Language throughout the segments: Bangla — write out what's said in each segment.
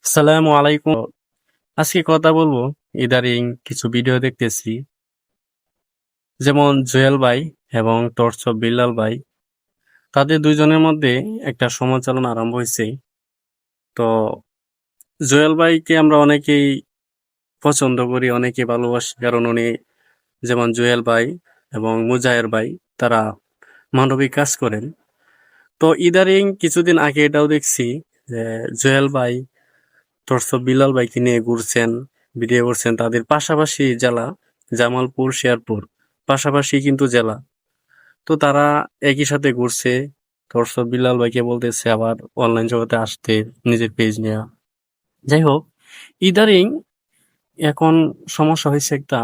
আসসালামু আলাইকুম। আজকে কথা বলবো ইদারিং কিছু ভিডিও দেখতেছি, যেমন জুয়েল ভাই এবং টর্চ অফ বিল্লাল ভাই, তাদের দুইজনের মধ্যে একটা সমালোচনা আরম্ভ হয়েছে। তো জুয়েল ভাইকে আমরা অনেকেই পছন্দ করি, অনেকে ভালোবাসি, কারণ উনি যেমন জুয়েল ভাই এবং মুজাহের ভাই, তারা মানবিক কাজ করেন। তো ইদারিং কিছুদিন আগে এটাও দেখছি যে জুয়েল ভাই টর্চ অফ বিল্লাল ভাইকে নিয়ে ঘুরছেন, ভিডিও করছেন। তাদের পাশাপাশি জেলা জামালপুর, শেরপুর পাশাপাশি কিন্তু জেলা। তো তারা একই সাথে ঘুরছে। টর্চ অফ বিল্লাল ভাইকে বলতেছে আবার অনলাইন জগতে আসতে, নিজের পেজ নেওয়া। যাই হোক, ইদারিং এখন সমস্যা হয়েছে একটা,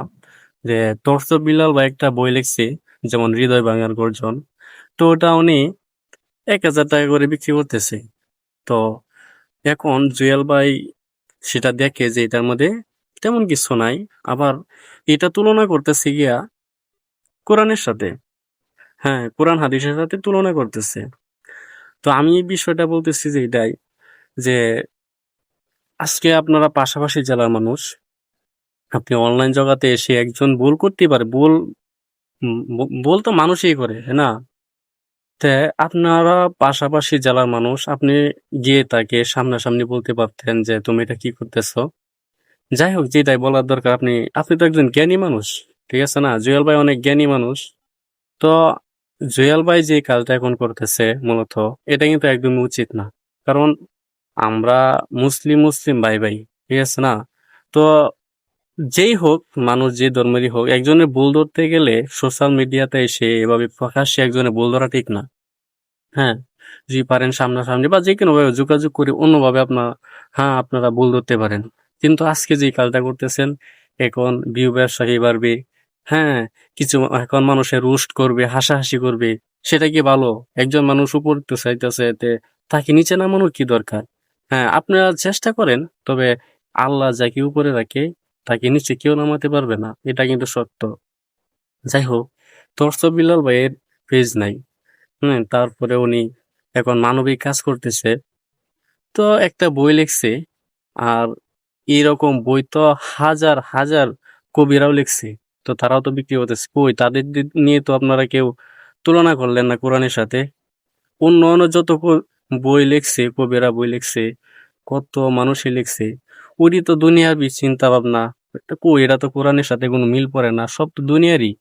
যে টর্চ অফ বিল্লাল ভাই একটা বই লিখছে, যেমন হৃদয় ভাঙার গর্জন। তো ওটা উনি 1,000 টাকা করে বিক্রি করতেছে। তো এখন জুয়েল ভাই সেটা দেখে যে এটার মধ্যে তেমন কিছু নাই, আবার এটা তুলনা করতেছে গিয়া কোরআনের সাথে। হ্যাঁ, কোরআন হাদিসের সাথে তুলনা করতেছে। তো আমি এই বিষয়টা বলতেছি যে এটাই, যে আজকে আপনারা পাশাপাশি জেলার মানুষ, আপনি অনলাইন জগতে এসে একজন ভুল করতেই পারে, ভুল ভুল তো মানুষই করে, তাই না? তে আপনারা পাশাপাশি জেলার মানুষ, আপনি গিয়ে তাকে সামনাসামনি বলতে পারতেন যে তুমি এটা কি করতেছো। যাই হোক, যেটাই বলার দরকার, আপনি আপনি তো একজন জ্ঞানী মানুষ, ঠিক আছে না? জুয়েল ভাই অনেক জ্ঞানী মানুষ। তো জুয়েল ভাই যে কাজটা এখন করতেছে মূলত, এটা কিন্তু একদমই উচিত না। কারণ আমরা মুসলিম মুসলিম ভাই ভাই, ঠিক আছে না? তো যেই হোক, মানুষ যে ধর্মেরই হোক, একজনের ভুল ধরতে গেলে সোশ্যাল মিডিয়াতে এসে এভাবে প্রকাশ্যে একজনের ভুল ধরা ঠিক না। হ্যাঁ, যদি পারেন সামনাসামনি বা যে কোনো ভাবে যোগাযোগ করে অন্যভাবে আপনারা ভুল ধরতে পারেন। কিন্তু আজকে যে কাজটা করতেছেন, এখন ভিউ ব্যবসায়ী বাড়বে। হ্যাঁ, কিছু এখন মানুষের রোস্ট করবে, হাসাহাসি করবে। সেটা কি ভালো? একজন মানুষ উপর উঠতে চাইতেছে, এতে তাকে নিচে নামানোর কি দরকার? হ্যাঁ, আপনারা চেষ্টা করেন, তবে আল্লাহ যাকে উপরে রাখে তাকে নিচে কেউ নামাতে পারবে না, এটা কিন্তু সত্য। যাই হোক, তোরসব বিল্লাল ভাইয়ের পেজ নাই। তারপরে উনি এখন মানবিক কাজ করতেছে। তো একটা বই লিখছে, আর এরকম বই তো হাজার হাজার কবিরাও লিখছে। তো তারাও তো বিক্রি করতেছে, কই তাদের নিয়ে তো আপনারা কেউ তুলনা করলেন না কোরআনের সাথে। অন্য অন্য যত বই লিখছে, কবিরা বই লিখছে, কত মানুষই লিখছে, ওরই তো দুনিয়ার চিন্তা ভাবনা। কই, এটা তো কোরআনের সাথে কোনো মিল পড়ে না, সব তো দুনিয়ারই।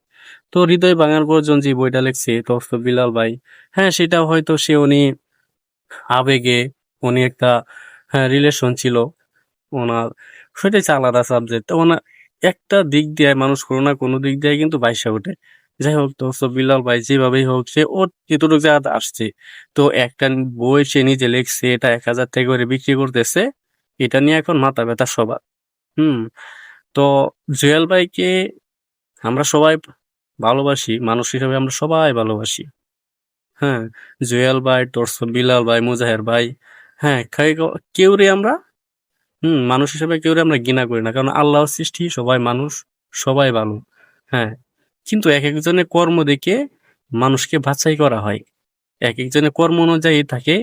তো হৃদয় ভাঙার গর্জন যে বইটা লিখছে তফসিল বিলাল ভাই, হ্যাঁ সেটা হয়তো উনি আবেগে, উনি একটা, হ্যাঁ, রিলেশন ছিল ওনার, সেটা হচ্ছে আলাদা সাবজেক্ট। ওনার একটা দিক দিয়ে মানুষ কোনো না কোনো দিক দিয়ে কিন্তু বাইসা ওঠে। যাই হোক, তো বিলাল ভাই যেভাবেই হোক, সে ওর যতটুকু জায়গাতে আসছে। তো একটা বই সে নিজে লিখছে, এটা 1,000 টাকা করে বিক্রি করতেছে। এটা নিয়ে এখন মাথা ব্যথা সবার। হুম। তো জুয়েল ভাইকে আমরা সবাই ভালোবাসি, মানুষ হিসেবে আমরা সবাই ভালোবাসি। হ্যাঁ, জুয়েল ভাই, তোরসব বিলাল ভাই, মুজাহের ভাই, হ্যাঁ, কেউরে আমরা, মানুষ হিসেবে কেউরে আমরা ঘৃণা করি না, কারণ আল্লাহর সৃষ্টি, সবাই মানুষ, সবাই ভালো। হ্যাঁ, কিন্তু এক একজনের কর্ম দেখে মানুষকে বাছাই করা হয়, এক একজনের কর্ম অনুযায়ী তাকে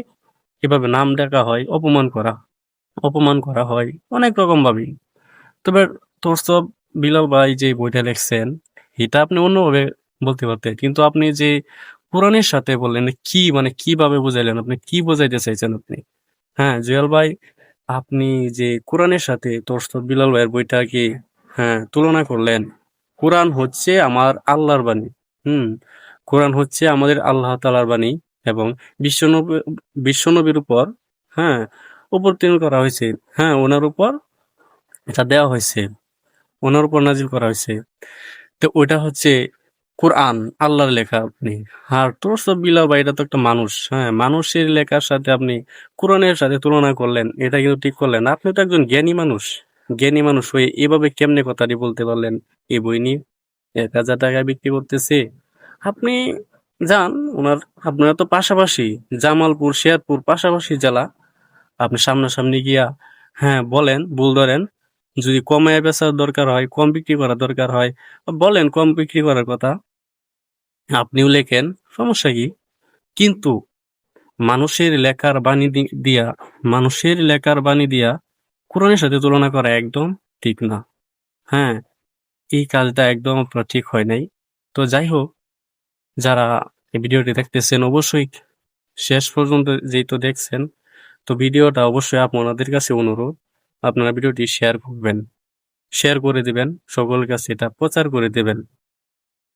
এভাবে নাম ডাকা হয়, অপমান করা হয় অনেক রকম ভাবেই। তবে তোরসব বিলাল ভাই যে বইটা লিখছেন, এটা আপনি অন্যভাবে বলতে পারতেন, কিন্তু আপনি যে কোরআনের সাথে বললেন, কি মানে কিভাবে বুঝাইলেন? আপনি কি বোঝাইতে চাইছেন আপনি? হ্যাঁ, জুয়েল ভাই, আপনি যে কোরআনের সাথে তোরসব বিলাল ভাইয়ের বইটাকে, হ্যাঁ, তুলনা করলেন। কোরআন হচ্ছে আমার আল্লাহর বাণী। হুম, কোরআন হচ্ছে আমাদের আল্লাহ তাআলার বাণী, এবং বিশ্বনবী বিশ্বনবীর উপর, হ্যাঁ, অবতীর্ণ করা হয়েছে। হ্যাঁ, ওনার উপর এটা দেওয়া হয়েছে, ওনার উপর নাজিল করা হয়েছে। তো ওইটা হচ্ছে কোরআন, আল্লাহর লেখা আপনি। আর তোরসব বিলাল ভাই, এটা তো একটা মানুষ। হ্যাঁ, মানুষের লেখার সাথে আপনি কোরআনের সাথে তুলনা করলেন, এটা কিন্তু ঠিক করলেন না। আপনি তো একজন জ্ঞানী মানুষ, জ্ঞানী মানুষ হয়ে এভাবে কেমনে কথাটি বলতে পারলেন? এই বই নিয়ে 1,000 টাকায় বিক্রি করতেছে। আপনি যান ওনার, আপনারা তো পাশাপাশি, জামালপুর শেরপুর পাশাপাশি জেলা। আপনি সামনাসামনি গিয়া, হ্যাঁ, বলেন, ভুল ধরেন। যদি কমায় বেচার দরকার হয়, কম বিক্রি করার দরকার হয়, বলেন কম বিক্রি করার কথা, আপনিও লেখেন, সমস্যা কি? কিন্তু মানুষের লেখার বাণী দিয়া, মানুষের লেখার বাণী দিয়া কোরআনের সাথে তুলনা করা একদম ঠিক না। হ্যাঁ, এই কাজটা একদম আপনার ঠিক হয় নাই। তো যাই হোক, যারা এই ভিডিওটি দেখতেছেন অবশ্যই শেষ পর্যন্ত যেহেতু দেখছেন, তো ভিডিওটা অবশ্যই আপনাদের কাছে অনুরোধ, আপনারা ভিডিওটি শেয়ার করবেন। শেয়ার করে দিবেন, সকলের কাছে এটা প্রচার করে দেবেন।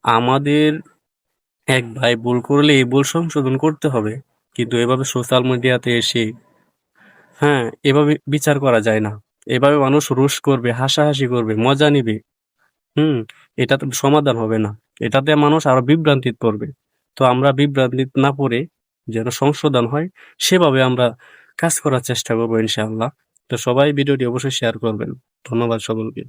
আমাদের এক ভাই ভুল করলে এই ভুল সংশোধন করতে হবে। কিন্তু এভাবে সোশ্যাল মিডিয়াতে এসে হ্যাঁ, এভাবে বিচার করা যায় না। এভাবে মানুষ রোস্ট করবে, হাসাহাসি করবে, মজা নিবে। হুম? এটা তো সমাধান হবে না। এটাতে মানুষ আরো বিভ্রান্তিতে পড়বে। তো আমরা বিভ্রান্তিতে না পড়ে যেন সংশোধন হয় সেভাবে আমরা কাজ করার চেষ্টা করবো ইনশাআল্লাহ। তো সবাই ভিডিওটি অবশ্যই শেয়ার করবেন। ধন্যবাদ সকলকে।